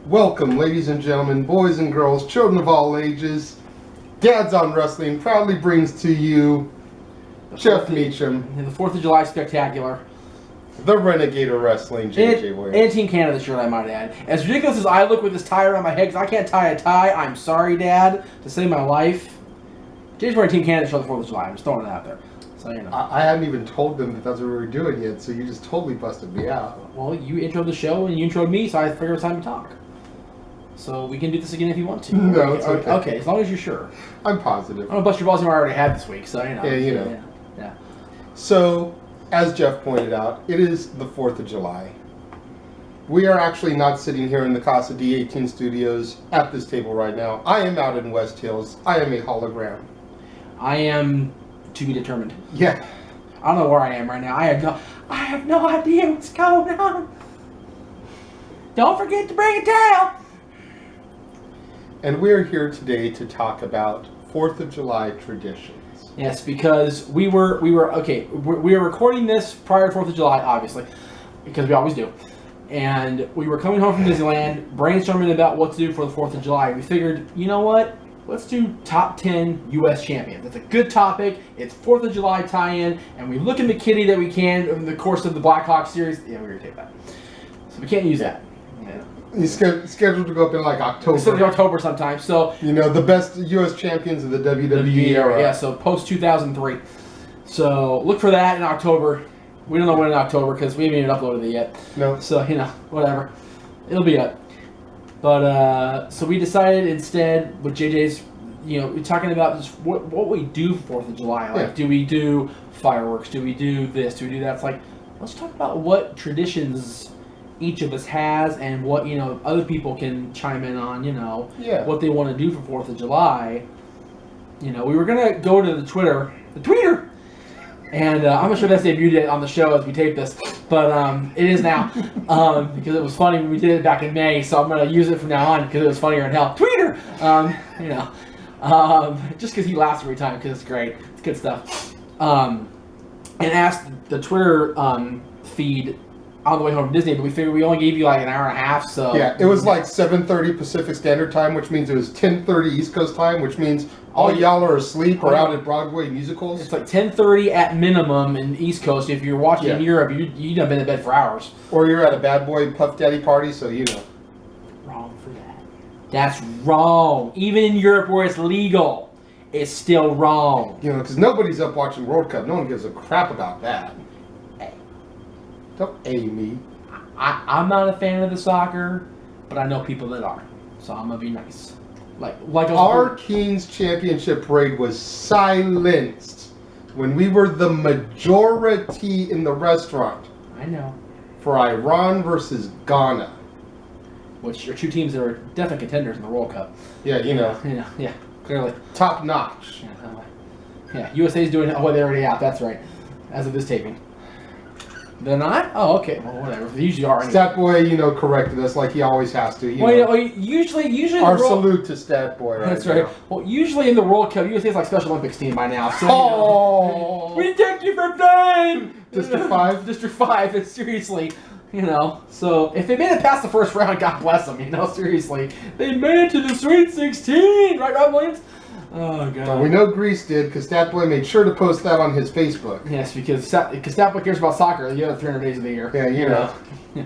Welcome, ladies and gentlemen, boys and girls, children of all ages. Dad's on Wrestling proudly brings to you Jeff Meacham, In the 4th of July Spectacular. the Renegade of Wrestling, JJ Williams. And Team Canada shirt, I might add. As ridiculous as I look with this tie around my head, because I can't tie a tie, I'm sorry, Dad, to save my life. JJ's wearing Team Canada shirt on the 4th of July. I'm just throwing it out there. So, you know. I hadn't even told them that that's what we were doing yet, so you just totally busted me out. Well, you introed the show and you introed me, so I figured it was time to talk. So we can do this again if you want to. No, it's okay. Okay, as long as you're sure. I'm positive. I'm going to bust your balls I already had this week, so, you know. Yeah, you know. Yeah. So, as Jeff pointed out, it is the 4th of July. We are actually not sitting here in the Casa D18 studios at this table right now. I am out in West Hills. I am a hologram. I am to be determined. Yeah. I don't know where I am right now. I have no idea what's going on. Don't forget to bring a towel. And we're here today to talk about 4th of July traditions. Yes, because we were recording this prior to 4th of July, obviously, because we always do. And we were coming home from Disneyland, brainstorming about what to do for the 4th of July. We figured, you know what? Let's do top 10 U.S. champions. It's a good topic. It's 4th of July tie-in, and we look in the kitty that we can in the course of the Blackhawks series. Yeah, we're going to take that. So we can't use that. Yeah. He's scheduled to go up in like October. It's October sometime. So you know, the best U.S. champions of the WWE era. Yeah, so post 2003. So look for that in October. We don't know when in October because we haven't even uploaded it yet. No. So, you know, whatever. It'll be up. But, so we decided instead with JJ's, you know, we're talking about just what we do for 4th of July. Like, do we do fireworks? Do we do this? Do we do that? It's like, let's talk about what traditions each of us has and what, you know, other people can chime in on, you know, what they want to do for 4th of July. You know, we were going to go to the tweeter, and I'm not sure that's debuted yet on the show as we tape this, but it is now, because it was funny when we did it back in May, so I'm going to use it from now on because it was funnier than hell. Tweeter! You know, just because he laughs every time because it's great. It's good stuff. And asked the Twitter feed on the way home from Disney, but we figured we only gave you like an hour and a half, so... Yeah, it was like 7:30 Pacific Standard Time, which means it was 10:30 East Coast Time, which means all y'all are asleep or out at Broadway musicals. It's like 10:30 at minimum in East Coast. If you're watching in Europe, you've been in bed for hours. Or you're at a Bad Boy Puff Daddy party, so you know. Wrong for that. That's wrong. Even in Europe where it's legal, it's still wrong. You know, because nobody's up watching World Cup. No one gives a crap about that. Hey. Don't A me. I'm not a fan of the soccer, but I know people that are. So I'm going to be nice. Like our King's Championship parade was silenced when we were the majority in the restaurant. I know. For Iran versus Ghana. Which are two teams that are definite contenders in the World Cup. Yeah, you know. Yeah, clearly. Top notch. Yeah, USA's doing it. Oh, they're already out. That's right. As of this taping. They're not? Oh, okay. Well, whatever. They usually are. Anyway. Stat Boy, you know, corrected us like he always has to. Usually our salute to Stat Boy. That's right. Now. Well, usually in the World Cup, USA's like Special Olympics team by now. So, we take you for fame. District 5. District 5. And seriously, you know. So if they made it past the first round, God bless them. You know, seriously, they made it to the Sweet 16, right, Rob Williams? Oh, God. Well, we know Greece did because Stat Boy made sure to post that on his Facebook. Yes, because Stat Boy cares about soccer the other 300 days of the year. Yeah, you know. Yeah.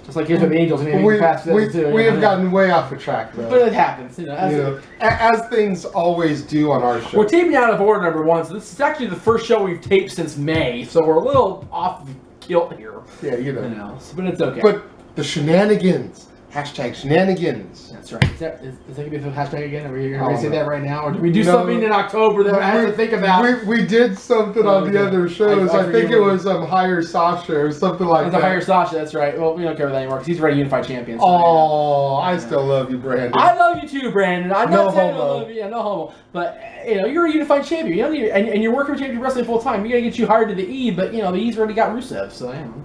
Just like here's with the Angels. We have gotten way off the track, though. But it happens, you know. As things always do on our show. We're taping out of order, number one, so this is actually the first show we've taped since May, so we're a little off the kilt here. Yeah, you know. But it's okay. But the shenanigans. Hashtag shenanigans. That's right. Is that going to be the hashtag again? Are we going to say that right now? Or do we do something in October that I have to think about? We did something on the other shows. I think it was Hire Sasha or something like that. Hire Sasha, that's right. Well, we don't care about that anymore because he's already unified champion. So I still love you, Brandon. I love you too, Brandon. I'm no not saying homo. I love you. Yeah, no homo. But, you know, you're a unified champion. You don't need, and you're working with champion wrestling full time. You got to get you hired to the E, but, you know, the E's already got Rusev, so, you know.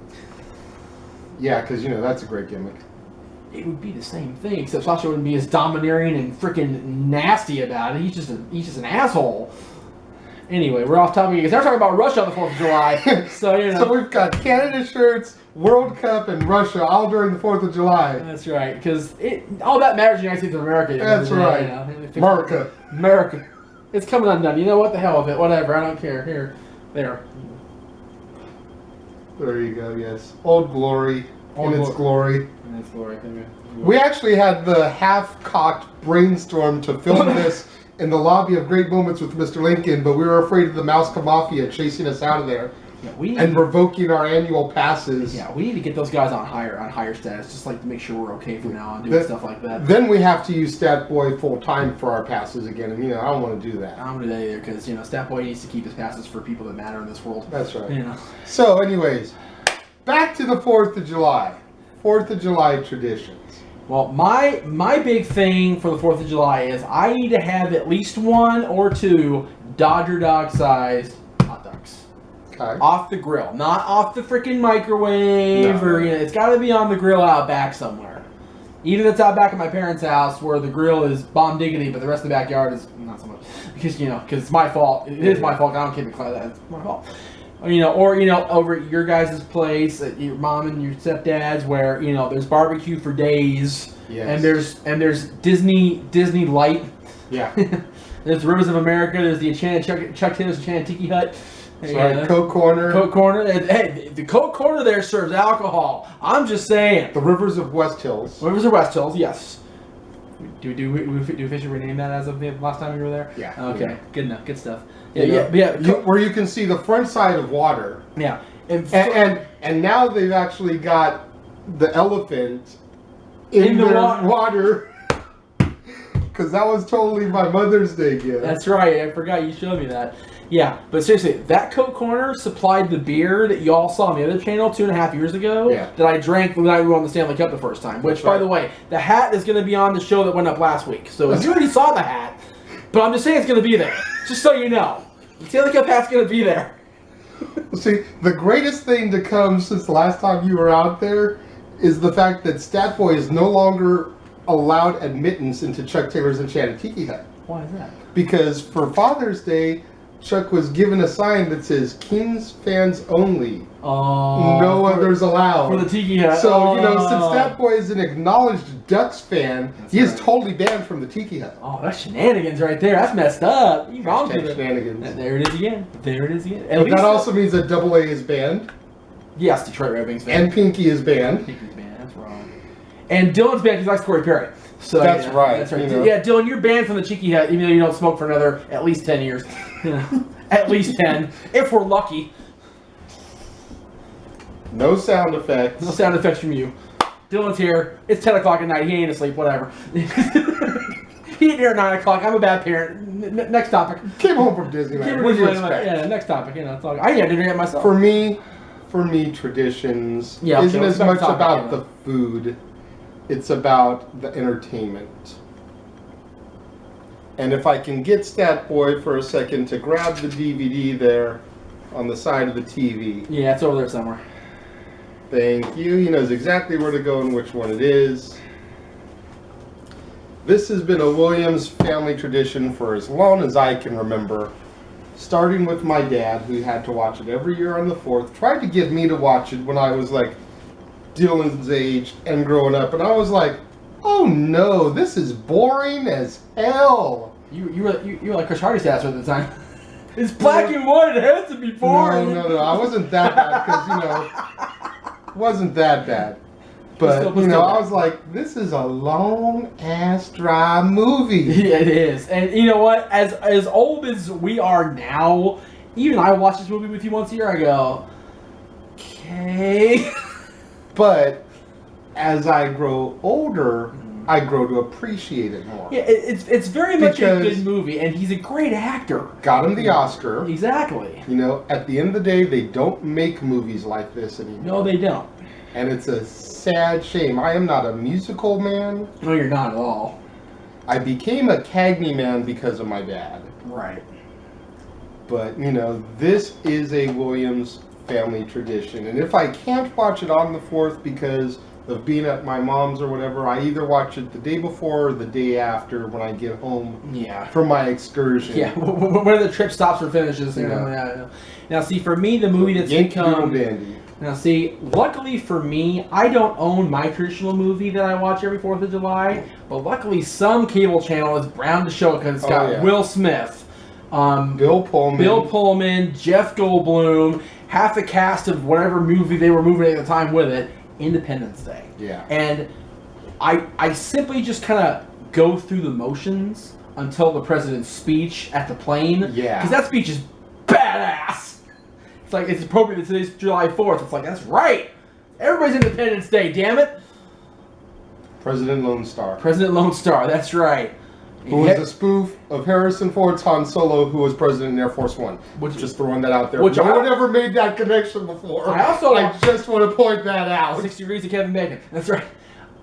Yeah, because, you know, that's a great gimmick. It would be the same thing, except Sasha wouldn't be as domineering and freaking nasty about it. He's just an asshole. Anyway, we're off topic because they're talking about Russia on the 4th of July. So, you know. So we've got Canada shirts, World Cup, and Russia all during the 4th of July. That's right, because all that matters in the United States of America. That's right. America. America. It's coming undone. You know what? The hell with it. Whatever. I don't care. Here. There. There you go, yes. Old Glory in its glory. In its glory. We actually had the half-cocked brainstorm to film this in the lobby of Great Moments with Mr. Lincoln, but we were afraid of the Mouse Mafia chasing us out of there and revoking our annual passes. Yeah, we need to get those guys on higher status, just like to make sure we're okay from now on doing stuff like that. Then we have to use Statboy full-time for our passes again, and I don't want to do that. I don't want to do that either, because, Statboy needs to keep his passes for people that matter in this world. That's right. So, anyways, back to the 4th of July. 4th of July traditions. Well, my big thing for the 4th of July is I need to have at least 1 or 2 Dodger dog-sized hot dogs. Okay. Off the grill, not off the freaking microwave, or it's got to be on the grill out back somewhere. Even if it's out back at my parents' house where the grill is bomb diggity, but the rest of the backyard is not so much. Because because it's my fault. It is my fault. I don't keep it clean. It's my fault. Or over at your guys' place, at your mom and your stepdad's, where there's barbecue for days, yes. and there's Disney Light, yeah. There's Rivers of America, there's the Enchanted Chuck Taylor's Enchanted Tiki Hut, Right, Coke Corner. Coke Corner. Hey, the Coke Corner there serves alcohol. I'm just saying. The Rivers of West Hills. Rivers of West Hills, yes. Do we officially rename that as of the last time we were there? Yeah. Okay. Yeah. Good enough. Good stuff. Yeah. Where you can see the front side of water. Yeah. And now they've actually got the elephant in the their water. Because that was totally my Mother's Day gift. That's right. I forgot you showed me that. Yeah, but seriously, that Coke Corner supplied the beer that you all saw on the other channel 2.5 years ago that I drank when I won the Stanley Cup the first time. Which, by the way, the hat is going to be on the show that went up last week. So you already saw the hat, but I'm just saying it's going to be there. Just so you know. The Stanley Cup hat's going to be there. See, the greatest thing to come since the last time you were out there is the fact that Statboy is no longer allowed admittance into Chuck Taylor's Enchanted Tiki Hut. Why is that? Because for Father's Day, Chuck was given a sign that says Kings fans only. No others allowed. For the Tiki Hut. So, since Statboy is an acknowledged Ducks fan, he is totally banned from the Tiki Hut. Oh, that's shenanigans right there. That's messed up. You wrong with shenanigans. And there it is again. But that also means that Double A is banned. Yes, Detroit Red Wings fan. And Pinky is banned. Pinky's banned. That's wrong. And Dylan's banned because he likes Corey Perry. So that's right. That's right. Yeah, Dylan, you're banned from the Tiki Hut, even though you don't smoke for another at least 10 years. At least 10, if we're lucky. No sound effects. No sound effects from you. Dylan's here. It's 10 o'clock at night. He ain't asleep. Whatever. He ain't here at 9 o'clock. I'm a bad parent. Next topic. Came home from Disneyland. What do you expect? Yeah, next topic. It's all. I had dinner yet myself. For me, traditions isn't as much about the food. It's about the entertainment. And if I can get Statboy for a second to grab the DVD there on the side of the TV. Yeah, it's over there somewhere. Thank you. He knows exactly where to go and which one it is. This has been a Williams family tradition for as long as I can remember. Starting with my dad, who had to watch it every year on the 4th. Tried to get me to watch it when I was like Dylan's age and growing up. And I was like, oh no, this is boring as hell. You were like Chris Hardy's ass at the time. It's black and white. It has to be boring. No. I wasn't that bad because it wasn't that bad. But I was like, this is a long ass dry movie. Yeah, it is. And you know what? As old as we are now, even I watch this movie with you once a year. I go, okay. But as I grow older, I grow to appreciate it more. Yeah, it's very much a good movie, and he's a great actor. Got him the Oscar. Exactly. At the end of the day, they don't make movies like this anymore. No, they don't. And it's a sad shame. I am not a musical man. No, you're not at all. I became a Cagney man because of my dad. Right. But, this is a Williams family tradition. And if I can't watch it on the 4th because of being at my mom's or whatever, I either watch it the day before or the day after when I get home Yeah. from my excursion. Yeah, where the trip stops or finishes. Yeah. Now, see, for me, the movie that's Yankee Doodle become... Dandy. Now, see, luckily for me, I don't own my traditional movie that I watch every 4th of July, but luckily some cable channel is bound to show it because it's got Will Smith, Bill Pullman, Jeff Goldblum, half the cast of whatever movie they were moving at the time with it, Independence Day. Yeah. And I simply just kind of go through the motions until the president's speech at the plane. Yeah. Because that speech is badass. It's like, it's appropriate that today's July 4th. It's like, that's right. Everybody's Independence Day, damn it. President Lone Star. President Lone Star, that's right. Who was a spoof of Harrison Ford's Han Solo, who was president in Air Force One. Just throwing that out there. Which No one ever made that connection before. I just want to point that out. 6 Degrees of Kevin Bacon. That's right.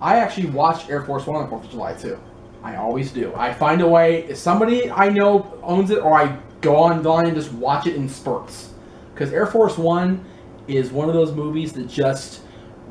I actually watched Air Force One on 4th of July, too. I always do. I find a way, if somebody I know owns it, or I go online and just watch it in spurts. Because Air Force One is one of those movies that just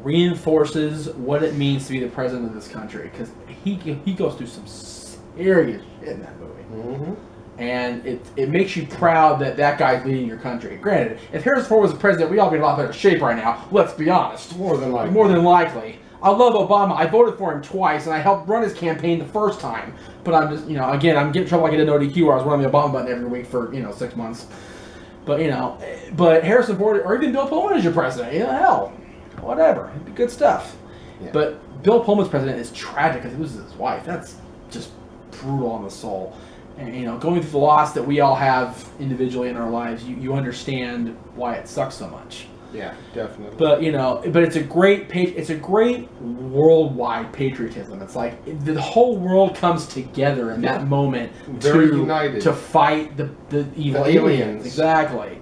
reinforces what it means to be the president of this country. Because he goes through some serious shit in that movie. Mm-hmm. And it makes you proud that that guy's leading your country. Granted, if Harrison Ford was the president, we'd all be in a lot better shape right now. Let's be honest. More than likely. More than likely. I love Obama. I voted for him twice, and I helped run his campaign the first time. But I'm just, again, I'm getting in trouble like I did ODQ, where I was running the Obama button every week for, 6 months. But, but Harrison Ford, or even Bill Pullman is your president. Hell, whatever. It'd be good stuff. Yeah. But Bill Pullman's president is tragic because it was his wife. That's just brutal on the soul. And, going through the loss that we all have individually in our lives, you understand why it sucks so much. Yeah, definitely. But it's a great worldwide patriotism. It's like the whole world comes together in that moment united to fight the evil aliens. Exactly.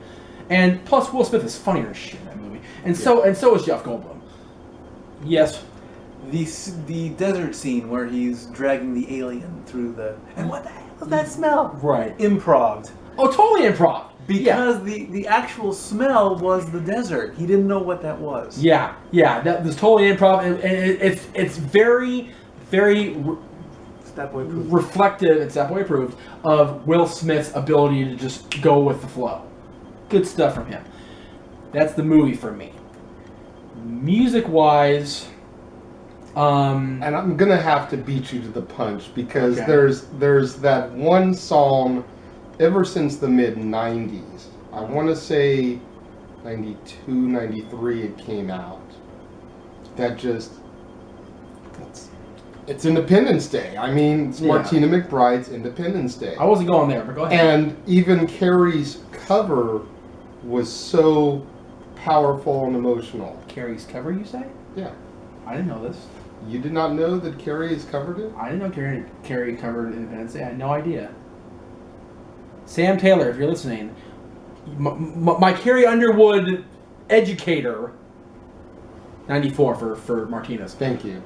And plus Will Smith is funnier as shit in that movie. And so is Jeff Goldblum. Yes. The desert scene where he's dragging the alien through the... And what the hell does that smell? Right. Improv. Oh, totally improv. Because the actual smell was the desert. He didn't know what that was. Yeah, that was totally improv, and it's very, very Step Boy approved. reflective and Step Boy approved of Will Smith's ability to just go with the flow. Good stuff from him. That's the movie for me. Music-wise, and I'm gonna have to beat you to the punch because there's that one song. Ever since the mid-90s, I want to say 92, 93 it came out. That just... It's Independence Day. I mean, it's Martina McBride's Independence Day. I wasn't going there, but go ahead. And even Carrie's cover was so powerful and emotional. Carrie's cover, you say? Yeah. I didn't know this. You did not know that Carrie has covered it? I didn't know Carrie covered Independence Day. I had no idea. Sam Taylor, if you're listening, my Carrie Underwood educator, 94 for Martinez. Thank you.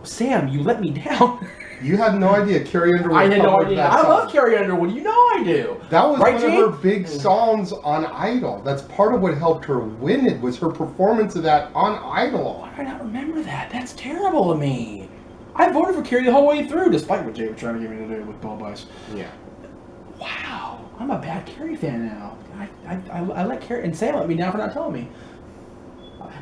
Sam, you let me down. You had no idea Carrie Underwood. I had no idea. That I song. love Carrie Underwood. You know I do. That was right, one of her big songs on Idol. That's part of what helped her win it, was her performance of that on Idol. Why did I not remember that? That's terrible of me. I voted for Carrie the whole way through, despite what Jay was trying to get me to do with Bill Bice. Yeah. Wow, I'm a bad Carrie fan now. I let Carrie, and Sam let me down for not telling me.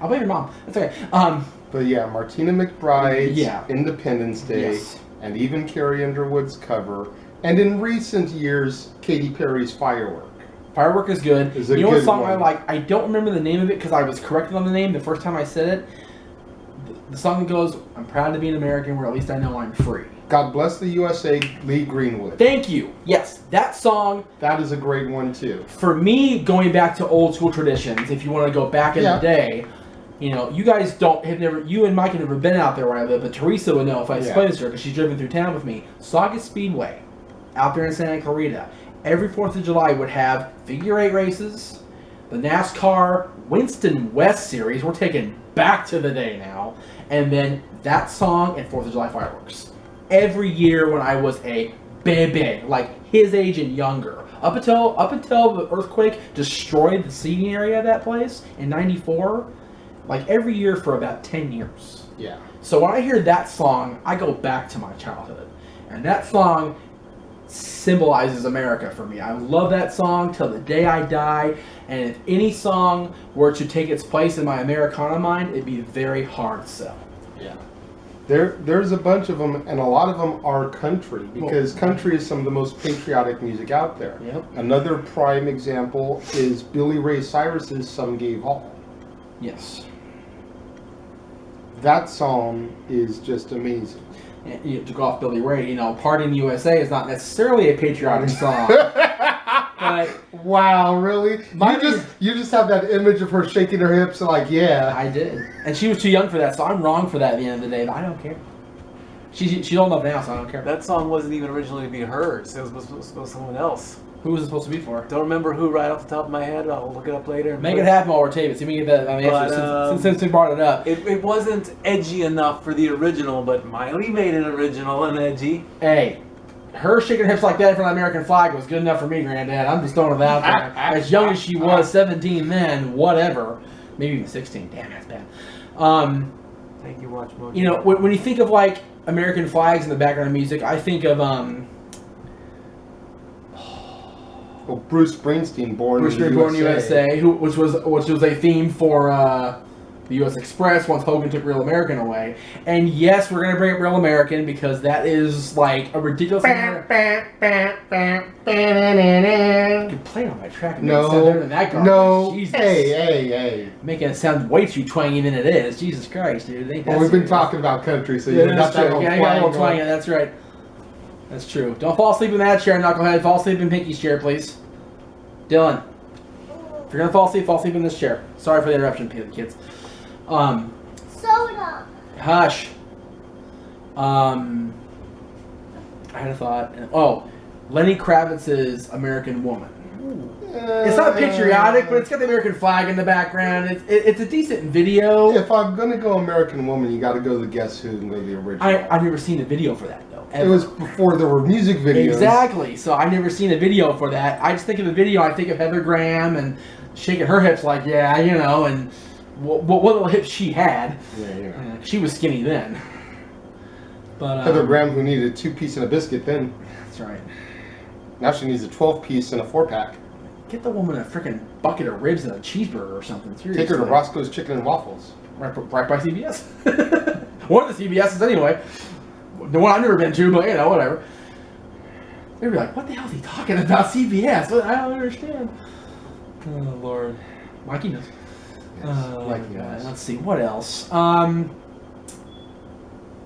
I'll blame your mom. That's okay. But yeah, Martina McBride's Yeah. Independence Day, Yes. and even Carrie Underwood's cover, and in recent years, Katy Perry's Firework. Firework is good. Is a you know what good song one. I like? I don't remember the name of it because I was corrected on the name the first time I said it. The song that goes, "I'm proud to be an American where at least I know I'm free." God Bless the USA, Lee Greenwood. Thank you. Yes, that song, That is a great one too. for me, going back to old school traditions, if you want to go back in the day, you guys you and Mike have never been out there where I live, but Teresa would know if I explained this to her because she's driven through town with me. Saugus Speedway, out there in Santa Clarita, every 4th of July would have figure 8 races, the NASCAR Winston West series, we're taking back to the day now, and then that song and 4th of July fireworks. Every year when I was a baby, like his age and younger, up until the earthquake destroyed the seating area of that place in '94, like every year for about 10 years. Yeah. So when I hear that song, I go back to my childhood. And that song symbolizes America for me. I love that song till the day I die. And if any song were to take its place in my Americana mind, it'd be very hard sell. Yeah. There's a bunch of them, and a lot of them are country, because country is some of the most patriotic music out there. Yep. Another prime example is Billy Ray Cyrus's Some Gave All. Yes. That song is just amazing. And, you know, to go off Billy Ray, you know, Party in the USA is not necessarily a patriotic song. But Wow, really? You just have that image of her shaking her hips and like, yeah. I did. And she was too young for that, so I'm wrong for that at the end of the day, but I don't care. She's old enough now, so I don't care. That song wasn't even originally to be hers. It was supposed to be someone else. Who was it supposed to be for? Don't remember who right off the top of my head. I'll look it up later. Make it happen while we're taping. See if we can get that. I mean, But, actually, since we brought it up. It wasn't edgy enough for the original, but Miley made it original and edgy. Hey, her shaking her hips like that in front of the American flag was good enough for me, Granddad. I'm just throwing it out there. As young as she was, 17 then, whatever. Maybe even 16. Damn, that's bad. Thank you, Watch Mojo. You know, when you think of like American flags in the background of music, I think of Well, Bruce Springsteen, Born in the USA, which was a theme for the U.S. Express once Hogan took Real American away. And yes, we're gonna bring up Real American because that is like a ridiculous. You can play it on my track and make it sound better than that garbage. No. Jesus. Hey. Making it sound way too twangy than it is. Jesus Christ, dude. Ain't that Well, we've been serious. talking about country, so Yeah, you got that's that true. little Yeah, I got a little twang twang. going. That's right. That's true. Don't fall asleep in that chair, knucklehead. Fall asleep in Pinky's chair, please. Dylan, if you're gonna fall asleep in this chair. Sorry for the interruption, kids. Soda. Hush. I had a thought. Oh, Lenny Kravitz's American Woman. It's not patriotic, but it's got the American flag in the background. It's a decent video. If I'm gonna go American Woman, you got to go the Guess Who and go the original. I've never seen a video for that though. It ever. was before there were music videos. Exactly. So I've never seen a video for that. I just think of the video. I think of Heather Graham and shaking her hips like, yeah, you know, and what little hips she had. Yeah. She was skinny then. But Heather Graham, who needed a 2-piece and a biscuit then. That's right. Now she needs a 12-piece and a 4-pack. Get the woman a freaking bucket of ribs and a cheeseburger or something. Seriously. Take her to Roscoe's Chicken and Waffles. Right by CBS. One of the CBS's anyway. The one I've never been to, but you know, whatever. They'd be like, what the hell is he talking about CBS? I don't understand. Oh, Lord. Mikey knows. Mikey God. knows. Let's see, what else?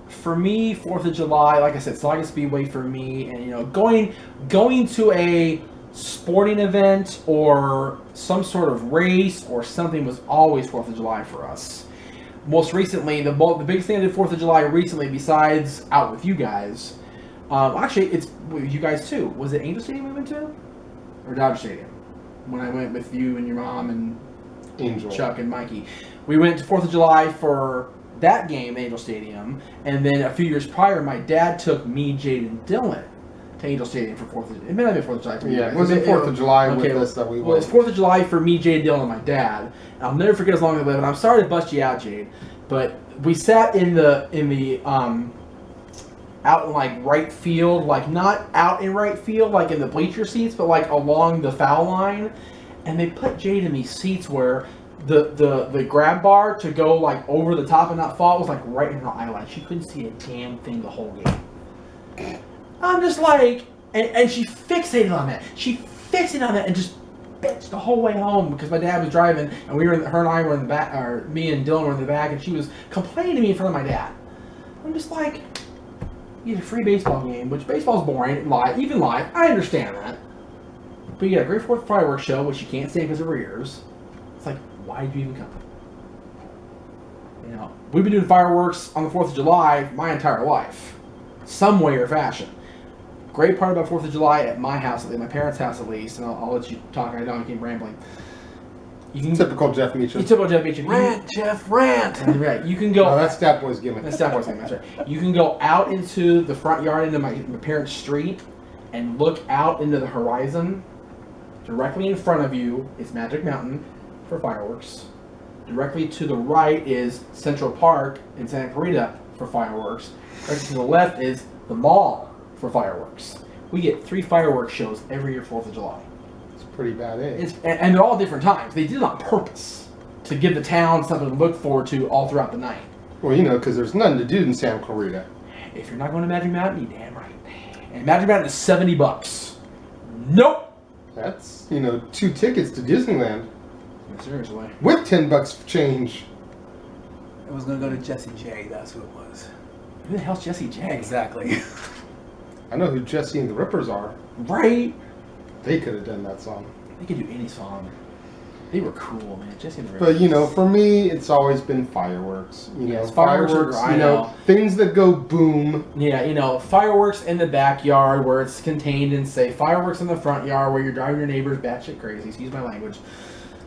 For me, 4th of July, like I said, Sauga Speedway for me, and you know, going to a sporting event or some sort of race or something was always 4th of July for us. Most recently, the biggest thing I did 4th of July recently, besides out with you guys, actually, it's with you guys too. Was it Angel Stadium we went to? Or Dodger Stadium? When I went with you and your mom and Angel. Chuck and Mikey. We went to 4th of July for that game, Angel Stadium, and then a few years prior, my dad took me, Jade, and Dylan to Angel Stadium for 4th of July. It may not be 4th of July for you Yeah, guys. it wasn't 4th of July with us that we Well, went. it's 4th of July for me, Jade, Dylan, and my dad. And I'll never forget as long as I live, and I'm sorry to bust you out, Jade, but we sat in the out in like right field, like not out in right field, like in the bleacher seats, but like along the foul line, and they put Jade in these seats where the grab bar to go like over the top and not fall was like right in her eye line. She couldn't see a damn thing the whole game. I'm just like, and she fixated on that. She fixated on that and just bitched the whole way home because my dad was driving and her and I were in the back, or me and Dylan were in the back, and she was complaining to me in front of my dad. I'm just like, you get a free baseball game, which baseball's boring, even live. I understand that. But you get a great 4th fireworks show, which you can't stay because of her ears. It's like, why did you even come? You know, we've been doing fireworks on the 4th of July my entire life, some way or fashion. Great part about 4th of July at my house, at my parents' house at least, and I'll let you talk. I know I keep rambling. You can Typical Jeff Meacham. typical Jeff Beecham. Rant, Jeff, rant. Right, you can go. No, that's Stat Boy's gimmick. That's Star Wars thing, that's right. You can go out into the front yard into my parents' street and look out into the horizon. Directly in front of you is Magic Mountain for fireworks. Directly to the right is Central Park in Santa Clarita for fireworks. Directly to the left is the mall for fireworks. We get 3 fireworks shows every year 4th of July. It's pretty bad, eh? And they're all different times. They did it on purpose to give the town something to look forward to all throughout the night. Well, you know, because there's nothing to do in Santa Clarita. If you're not going to Magic Mountain, you damn right. And Magic Mountain is $70. Nope. That's, you know, 2 tickets to Disneyland Seriously. with $10 change. I was gonna go to Jesse J. That's who it was. Who the hell's Jesse J? Exactly. I know who Jesse and the Rippers are. Right? They could have done that song. They could do any song. They were cool, man. Jesse and the Rippers. But, you know, for me, it's always been fireworks. You know, Yes, fireworks are- I you know, know. things that go boom. Yeah, you know, fireworks in the backyard where it's contained and safe. Fireworks in the front yard where you're driving your neighbors batshit crazy. Excuse my language.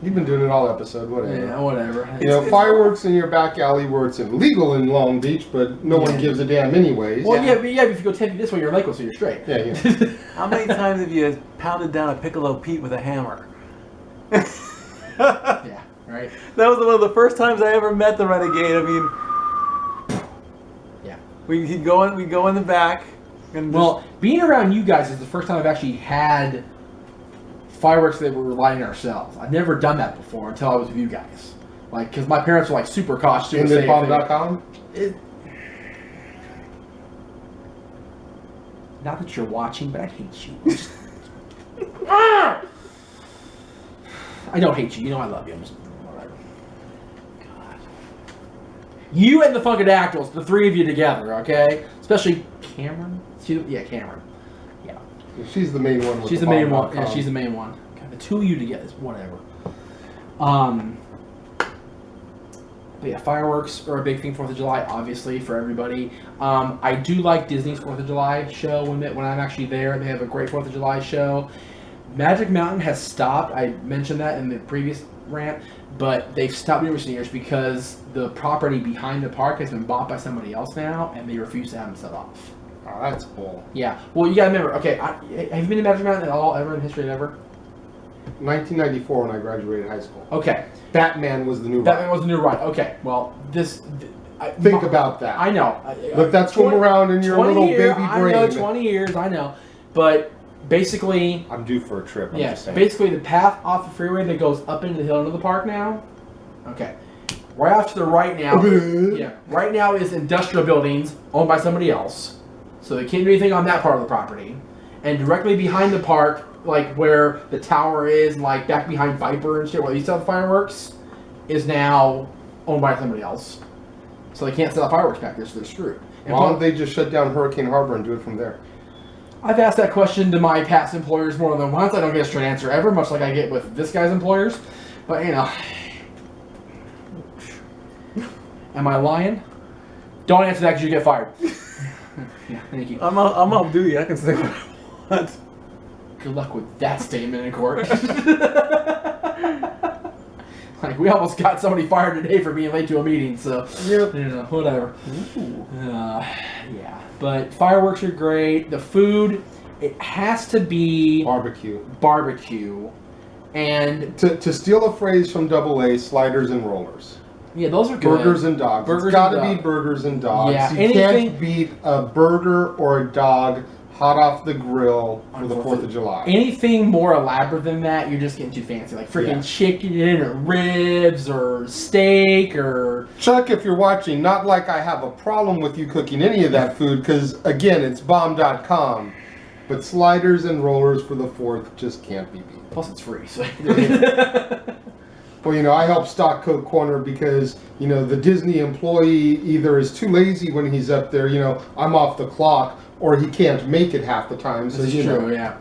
You've been doing it all episode, whatever. Yeah, whatever. You know, It's- fireworks in your back alley where it's illegal in Long Beach, but no one Yeah. gives a damn anyways. Well, yeah, but if you go 10 feet this way, you're in Lakewood, so you're straight. Yeah, yeah. How many times have you pounded down a Piccolo Pete with a hammer? Yeah, right? That was one of the first times I ever met the Renegade. I mean, Yeah. we go in the back. And Well, being around you guys is the first time I've actually had fireworks that were lighting ourselves. I've never done that before until I was with you guys. Like, because my parents were like super cautious. In the bomb.com? Not that you're watching, but I hate you. Ah! I don't hate you. You know I love you. I'm just whatever. God. You and the Funkadactyls, the 3 of you together, okay? Especially Cameron. Yeah, Cameron. Yeah. She's the main one. With She's the main one. bomb.com. Yeah, she's the main one. God, the 2 of you together, whatever. But yeah, fireworks are a big thing 4th of July, obviously, for everybody. I do like Disney's 4th of July show when I'm actually there. They have a great 4th of July show. Magic Mountain has stopped. I mentioned that in the previous rant, but they've stopped numerous years because the property behind the park has been bought by somebody else now, and they refuse to have them set off. Oh, that's bull. Yeah. Well, you gotta remember. Okay, have you been to Magic Mountain at all ever in history ever? 1994 when I graduated high school. Okay. Batman was the new That ride. was the new ride. Okay. Well, Think about that. I know. Look, that's going around in your 20 little years, baby I brain. know, 20 years, I know. But basically, I'm due for a trip. I'm yeah, just saying. basically the path off the freeway that goes up into the hill into the park now. Okay. Right off to the right now. Yeah. Right now is industrial buildings owned by somebody else. So they can't do anything on that part of the property. And directly behind the park, like where the tower is, like back behind Viper and shit, where they used to have fireworks, is now owned by somebody else. So they can't set up fireworks back there, so they're screwed. And Why don't they just shut down Hurricane Harbor and do it from there? I've asked that question to my past employers more than once. I don't get a straight answer ever, much like I get with this guy's employers. But, you know. Am I lying? Don't answer that because you get fired. Yeah, thank you. I'm off duty. I can say what I want. Good luck with that statement in court. Like, we almost got somebody fired today for being late to a meeting, so, Yep. you know, whatever. Yeah. But fireworks are great. The food, it has to be Barbecue. barbecue. And, To steal a phrase from Double A, sliders and rollers. yeah, those are good. Burgers and dogs. Burgers It's got and to be dog. burgers and dogs. Yeah, You anything- can't beat a burger or a dog hot off the grill for the 4th of July. Anything more elaborate than that, you're just getting too fancy. Like freaking Yeah. chicken or ribs or steak or... Chuck, if you're watching, not like I have a problem with you cooking any of that food, because, again, it's bomb.com. But sliders and rollers for the 4th just can't be beat. Plus it's free, so... Well, you know, I help stock Coke Corner because, you know, the Disney employee either is too lazy when he's up there, you know, I'm off the clock, or he can't make it half the time. So, This is you know, true, yeah.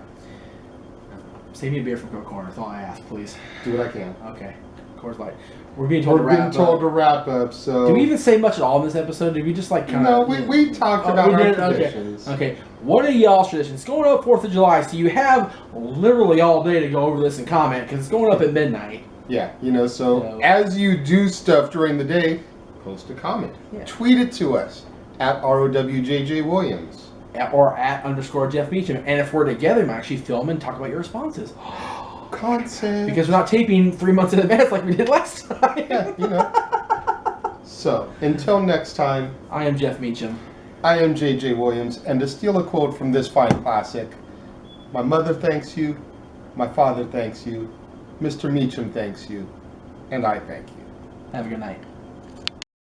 Save me a beer from Coke Corner. That's all I ask, please. do what I can. Okay. Coors Light. We're being told We're to being wrap told up. to wrap up, so... Did we even say much at all in this episode? Did we just like kind No, of... we talked about our traditions. Okay. What are y'all's traditions? It's going up 4th of July, so you have literally all day to go over this and comment, because it's going up at midnight. Yeah, you know, so Yeah. as you do stuff during the day, post a comment. Yeah. Tweet it to us at ROWJJ Williams. Or at _Jeff Beecham. And if we're together, we might actually film and talk about your responses. Concept. because we're not taping 3 months in advance like we did last time. Yeah, you know. So, until next time, I am Jeff Meacham. I am JJ Williams, and to steal a quote from this fine classic, my mother thanks you, my father thanks you, Mr. Meacham thanks you, and I thank you. Have a good night.